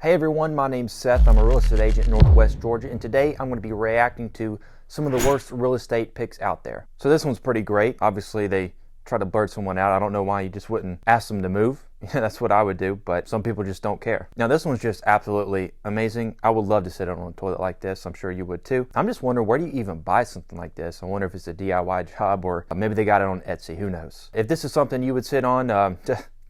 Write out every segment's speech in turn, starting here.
Hey everyone, my name's Seth. I'm a real estate agent in Northwest Georgia, and today I'm going to be reacting to some of the worst real estate pics out there. So this one's pretty great. Obviously they try to blurt someone out. I don't know why you just wouldn't ask them to move. That's what I would do, but some people just don't care. Now this one's just absolutely amazing. I would love to sit on a toilet like this. I'm sure you would too. I'm just wondering, where do you even buy something like this? I wonder if it's a DIY job or maybe they got it on Etsy. Who knows? If this is something you would sit on,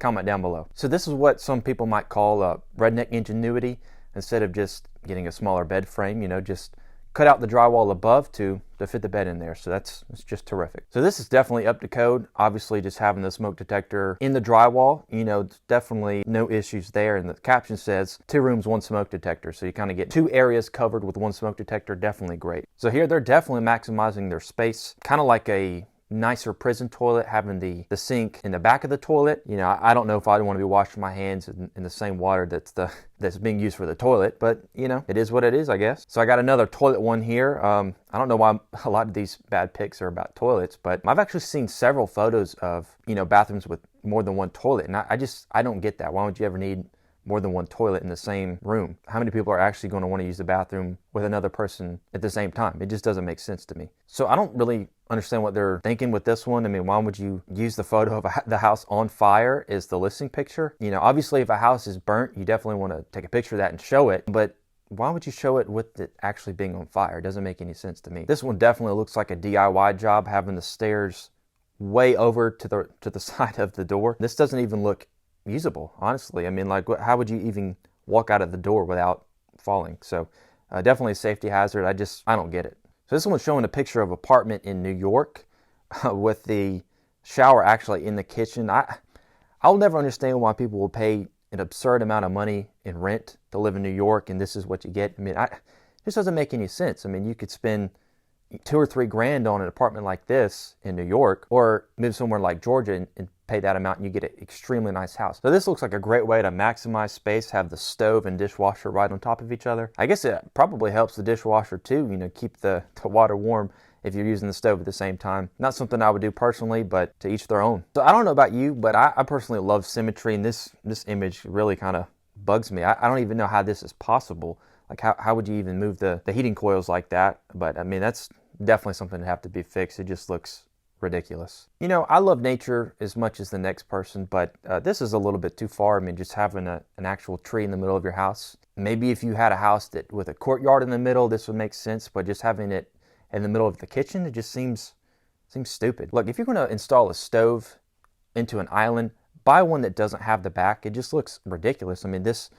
comment down below. So this is what some people might call redneck ingenuity. Instead of just getting a smaller bed frame, just cut out the drywall above to fit the bed in there. So it's just terrific. So this is definitely up to code. Obviously just having the smoke detector in the drywall, definitely no issues there. And the caption says 2 rooms, 1 smoke detector. So you kind of get 2 areas covered with 1 smoke detector. Definitely great. So here they're definitely maximizing their space, kind of like a nicer prison toilet, having the sink in the back of the toilet. I don't know if I'd want to be washing my hands in the same water that's being used for the toilet, but it is what it is, I guess. So I got another toilet one here. I don't know why a lot of these bad pics are about toilets, but I've actually seen several photos of bathrooms with more than 1 toilet, and I don't get that. Why would you ever need more than 1 toilet in the same room? How many people are actually going to want to use the bathroom with another person at the same time? It just doesn't make sense to me. So I don't really understand what they're thinking with this one. I mean, why would you use the photo of the house on fire as the listing picture? Obviously if a house is burnt, you definitely want to take a picture of that and show it, but why would you show it with it actually being on fire? It doesn't make any sense to me. This one definitely looks like a DIY job, having the stairs way over to the side of the door. This doesn't even look usable, honestly. I mean, like, how would you even walk out of the door without falling? So definitely a safety hazard. I don't get it. So this one's showing a picture of an apartment in New York with the shower actually in the kitchen. I'll never understand why people will pay an absurd amount of money in rent to live in New York, and this is what you get. I mean, it just doesn't make any sense. I mean, you could spend $2 or $3 grand on an apartment like this in New York, or move somewhere like Georgia and pay that amount and you get an extremely nice house. So this looks like a great way to maximize space, have the stove and dishwasher right on top of each other. I guess it probably helps the dishwasher too, keep the water warm if you're using the stove at the same time. Not something I would do personally, but to each their own. So I don't know about you, but I personally love symmetry, and this image really kind of bugs me. I don't even know how this is possible. Like how would you even move the heating coils like that? But I mean, that's definitely something that have to be fixed. It just looks ridiculous. I love nature as much as the next person, but this is a little bit too far. I mean, just having an actual tree in the middle of your house. Maybe if you had a house that with a courtyard in the middle, this would make sense, but just having it in the middle of the kitchen, it just seems stupid. Look, if you're going to install a stove into an island, buy one that doesn't have the back. It just looks ridiculous. I mean, this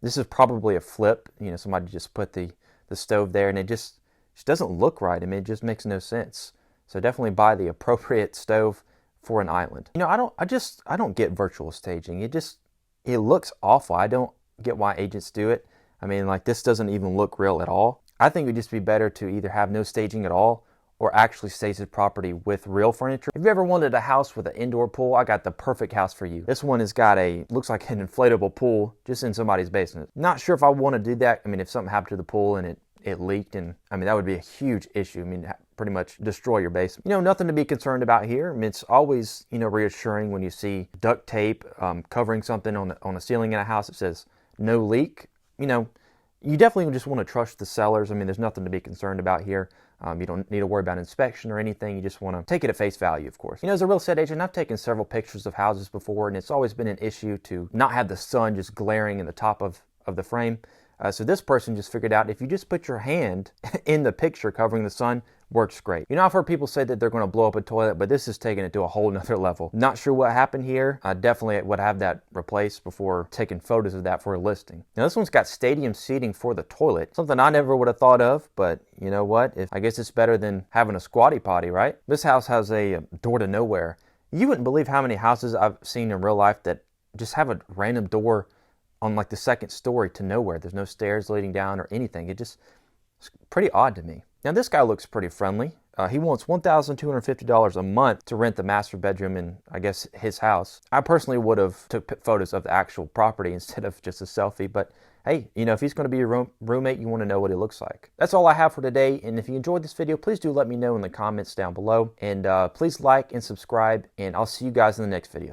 is probably a flip. Somebody just put the stove there, and it just doesn't look right. I mean, it just makes no sense. So definitely buy the appropriate stove for an island. I don't get virtual staging. It looks awful. I don't get why agents do it. I mean, like, this doesn't even look real at all. I think it would just be better to either have no staging at all or actually stage the property with real furniture. If you ever wanted a house with an indoor pool, I got the perfect house for you. This one has got looks like an inflatable pool just in somebody's basement. Not sure if I want to do that. I mean, if something happened to the pool and it leaked, and I mean, that would be a huge issue. I mean, pretty much destroy your basement. Nothing to be concerned about here. I mean, it's always, reassuring when you see duct tape covering something on a ceiling in a house that says no leak. You definitely just want to trust the sellers. I mean, there's nothing to be concerned about here. You don't need to worry about inspection or anything. You just want to take it at face value, of course. As a real estate agent, I've taken several pictures of houses before, and it's always been an issue to not have the sun just glaring in the top of the frame. So this person just figured out if you just put your hand in the picture covering the sun, works great. I've heard people say that they're going to blow up a toilet, but this is taking it to a whole nother level. Not sure what happened here. I definitely would have that replaced before taking photos of that for a listing. Now this one's got stadium seating for the toilet. Something I never would have thought of, but you know what? I guess it's better than having a squatty potty, right? This house has a door to nowhere. You wouldn't believe how many houses I've seen in real life that just have a random door on like the second story to nowhere. There's no stairs leading down or anything. It's pretty odd to me. Now this guy looks pretty friendly. He wants $1,250 a month to rent the master bedroom in, I guess, his house. I personally would have took photos of the actual property instead of just a selfie, but hey, if he's going to be your roommate, you want to know what he looks like. That's all I have for today, and if you enjoyed this video, please do let me know in the comments down below, and please like and subscribe, and I'll see you guys in the next video.